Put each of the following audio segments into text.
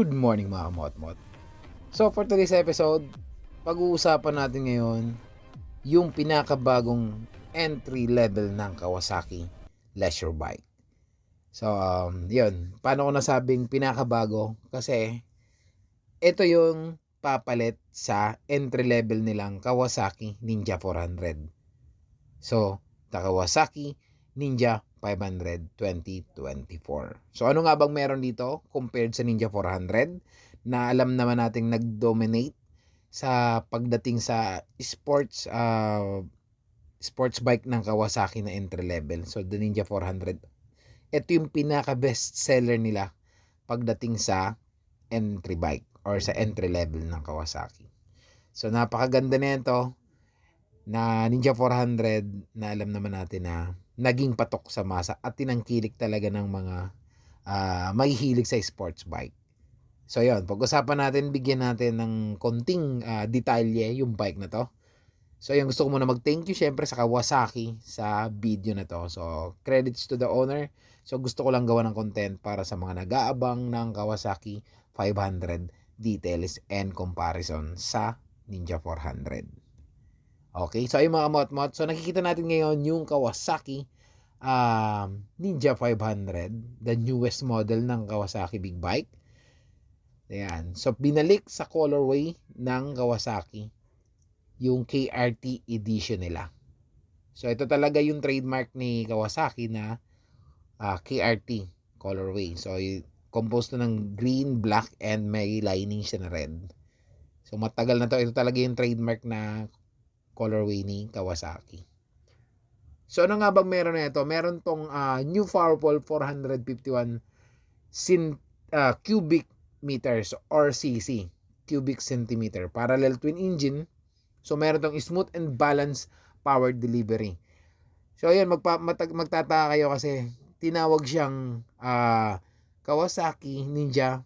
Good morning mga kamotmot. So for today's episode, pag-uusapan natin ngayon yung pinakabagong entry level ng Kawasaki Leisure Bike. So yun, paano ko nasabing pinakabago? Kasi ito yung papalit sa entry level nilang Kawasaki Ninja 400. So, the Kawasaki Ninja 500 2024. So ano nga bang meron dito compared sa Ninja 400 na alam naman nating nag-dominate sa pagdating sa sports bike ng Kawasaki na entry level. So the Ninja 400, ito yung pinaka best seller nila pagdating sa entry bike or sa entry level ng Kawasaki. So napakaganda nito na Ninja 400 na alam naman natin na naging patok sa masa at tinangkilik talaga ng mga may hilig sa sports bike. So yun, pag-usapan natin, bigyan natin ng konting detalye yung bike na to. So yung gusto ko muna mag-thank you syempre sa Kawasaki sa video na to. So credits to the owner. So gusto ko lang gawa ng content para sa mga nag-aabang ng Kawasaki 500 details and comparison sa Ninja 400. Okay, so ayun mga mot-mot. So nakikita natin ngayon yung Kawasaki Ninja 500, the newest model ng Kawasaki big bike. Ayan. So binalik sa colorway ng Kawasaki yung KRT edition nila. So ito talaga yung trademark ni Kawasaki na KRT colorway. So composed na ng green, black, and may lining siya na red. So matagal na to. Ito talaga yung trademark na colorway ni Kawasaki. So ano nga bang meron na ito? Meron tong new Powerpole 451 cubic meters or cc, cubic centimeter, parallel twin engine. So meron tong smooth and balanced power delivery. So ayun, magtataka kayo kasi tinawag siyang Kawasaki Ninja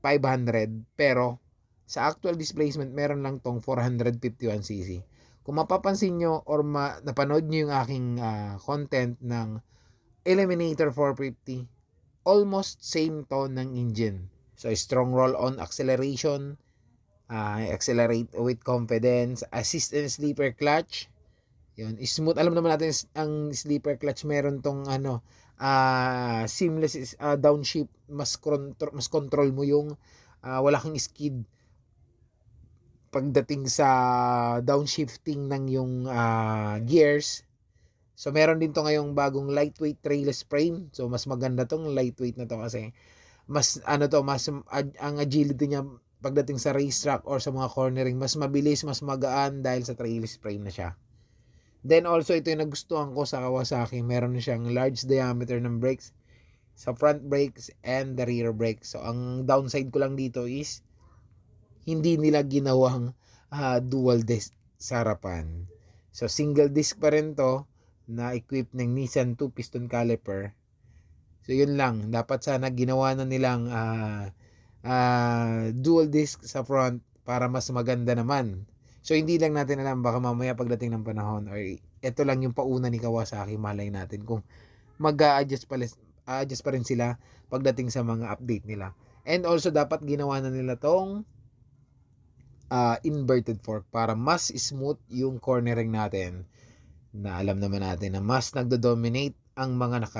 500 pero sa actual displacement meron lang tong 451cc. Kung mapapansin nyo or napanood nyo yung aking content ng Eliminator 450, almost same to ng engine. So strong roll-on acceleration, accelerate with confidence, assist and sleeper clutch. Yun, smooth. Alam naman natin ang sleeper clutch meron tong seamless downshift, mas control mo yung wala kang skid pagdating sa downshifting ng yung gears. So meron din to ngayong bagong lightweight trailless frame. So mas maganda tong lightweight na to kasi mas ang agility niya pagdating sa racetrack or sa mga cornering mas mabilis, mas magaan dahil sa trailless frame na siya. Then also ito yung nagustuhan ko sa Kawasaki, meron siyang large diameter ng brakes sa front brakes and the rear brakes. So ang downside ko lang dito is hindi nila ginawang dual disc sa harapan. So single disc pa rin to na equipped ng Nissan 2 piston caliper. So yun lang, dapat sana ginawa na nilang dual disc sa front para mas maganda naman. So hindi lang natin alam, baka mamaya pagdating ng panahon or ito lang yung pauna ni Kawasaki, malay natin kung mag-a-adjust pa rin sila pagdating sa mga update nila. And also dapat ginawa na nila tong inverted fork para mas smooth yung cornering natin, na alam naman natin na mas nagdo-dominate ang mga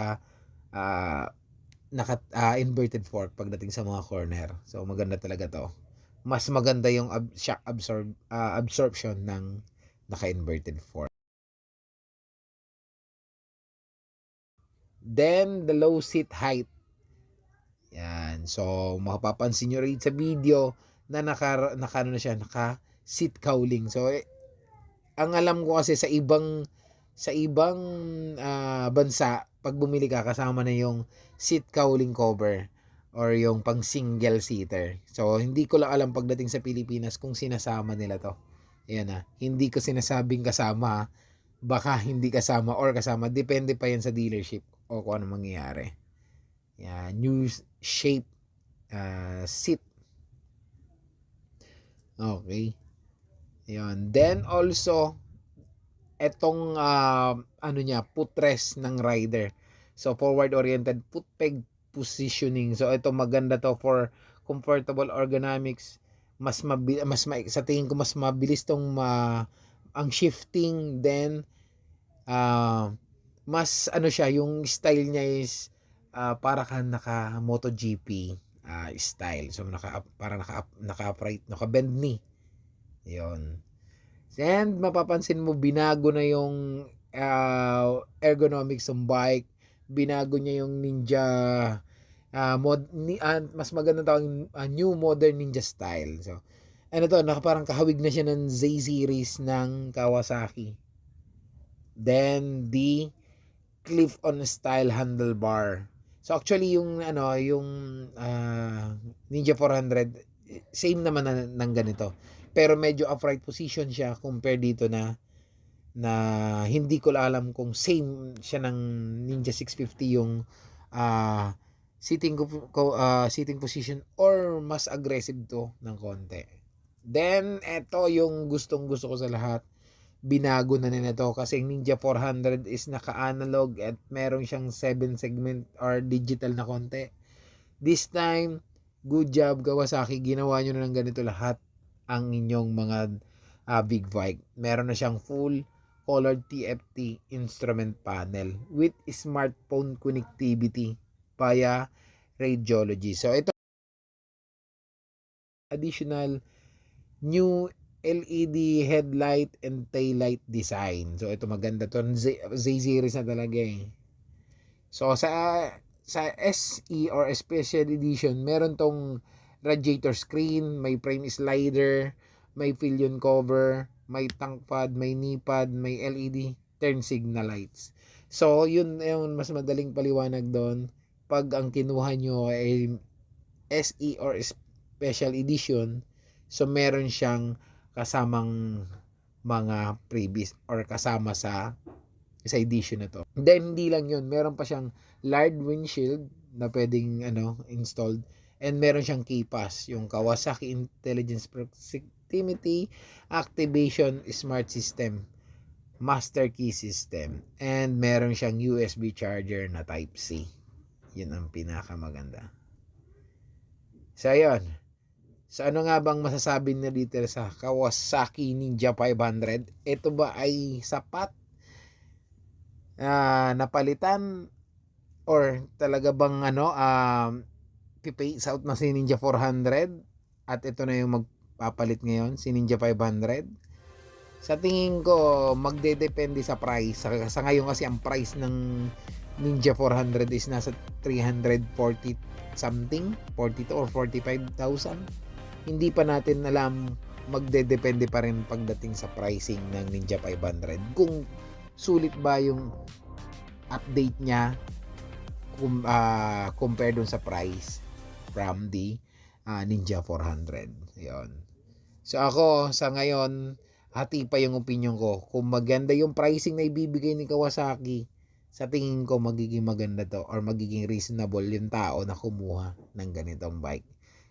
inverted fork pagdating sa mga corner. So maganda talaga to. Mas maganda yung shock absorption ng naka-inverted fork. Then the low seat height. Yan. So mapapansin nyo rin sa video na naka seat cowling. So ang alam ko kasi sa ibang bansa, pag bumili ka kasama na yung seat cowling cover or yung pang single seater. So hindi ko lang alam pagdating sa Pilipinas kung sinasama nila to. Ayan hindi ko sinasabing kasama, baka hindi kasama or kasama, depende pa yan sa dealership o kung ano mangyayari. Yan, new shape seat. Okay. Yan. Then also etong footrest ng rider. So forward oriented foot peg positioning. So ito maganda to for comfortable ergonomics, sa tingin ko mas mabilis tong ang shifting, then mas ano siya, yung style niya is para kang naka MotoGP style. So para naka-upright, naka-bend knee. 'Yon. And mapapansin mo binago na yung ergonomics ng bike. Binago niya yung Ninja mas maganda tawag new modern Ninja style. So ano to, parang kahawig na siya ng Z series ng Kawasaki. Then the clip-on style handlebar. So actually yung Ninja 400 same naman ng ganito. Pero medyo upright position siya compare dito na hindi ko alam kung same siya ng Ninja 650 yung sitting position or mas aggressive to ng konti. Then eto yung gustong-gusto ko sa lahat. Binago na nila to kasi Ninja 400 is naka-analog at meron siyang 7 segment or digital na konti. This time, good job Kawasaki, ginawa nyo na ng ganito lahat ang inyong mga big bike. Meron na siyang full colored TFT instrument panel with smartphone connectivity via radiology. So ito additional new LED headlight and taillight design. So ito maganda to. Z series na talaga eh. So sa SE or Special Edition, meron tong radiator screen, may frame slider, may pillion cover, may tank pad, may knee pad, may LED turn signal lights. So yun yung mas madaling paliwanag doon. Pag ang kinuha nyo ay SE or Special Edition, so meron siyang kasamang mga previous or kasama sa edition na to. Then hindi lang yun, meron pa siyang large windshield na pwedeng installed, and meron siyang KPAS, yung Kawasaki Intelligence Proximity Activation Smart System, Master Key System, and meron siyang USB charger na Type C. Yun ang pinakamaganda. So ayun. So ano nga bang masasabi na dito sa Kawasaki Ninja 500? Ito ba ay sapat napalitan or talaga bang pipace out na si Ninja 400 at ito na yung magpapalit ngayon, si Ninja 500? Sa tingin ko magdedepende sa price. Sa ngayon kasi ang price ng Ninja 400 is nasa 340 something, 42 or 45,000. Hindi pa natin alam, magdedepende pa rin pagdating sa pricing ng Ninja 500 kung sulit ba yung update niya compare dun sa price from the Ninja 400. Yun. So ako sa ngayon, hati pa yung opinion ko. Kung maganda yung pricing na ibibigay ni Kawasaki, sa tingin ko magiging maganda to or magiging reasonable yung tao na kumuha ng ganitong bike.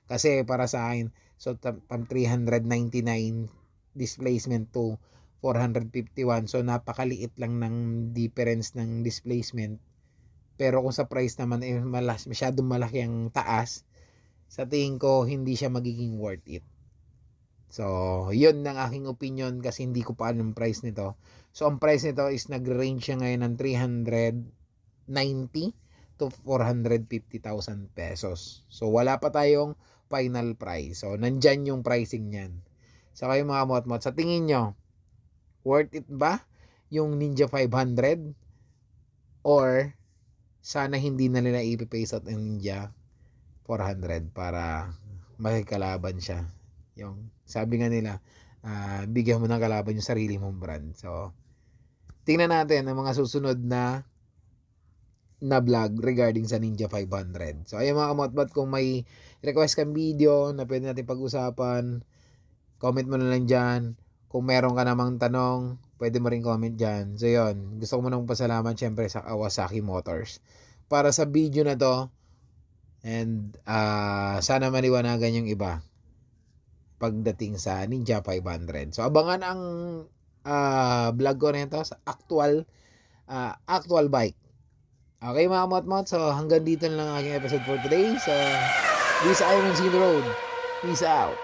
Kasi para sa akin, so from 399 displacement to 451, so napakaliit lang ng difference ng displacement. Pero kung sa price naman masyadong malaki ang taas, sa tingin ko hindi siya magiging worth it. So yun ang aking opinion kasi hindi ko pa alam yung price nito. So ang price nito is nagre-range siya ngayon ng 390 to 450,000 pesos. So wala pa tayong final price. So nandyan yung pricing niyan. So kayo mga motmot, sa tingin nyo, worth it ba yung Ninja 500? Or sana hindi na nila ipipace out ang Ninja 400 para makikalaban siya. Yung sabi nga nila, bigyan mo ng kalaban yung sarili mong brand. So tingnan natin ang mga susunod na vlog regarding sa Ninja 500. So ayun mga kamotbot, kung may request kang video na pwede natin pag-usapan, comment mo na lang dyan. Kung meron ka namang tanong, pwede mo rin comment dyan. So yun, gusto ko munang pasalamat syempre sa Kawasaki Motors para sa video na to, and sana maliwanagan yung iba pagdating sa Ninja 500. So abangan ang vlog ko nito sa actual bike. Okay mga motmot, so hanggang dito na lang ang aking episode for today. So This is Iron Scene Road. Peace out.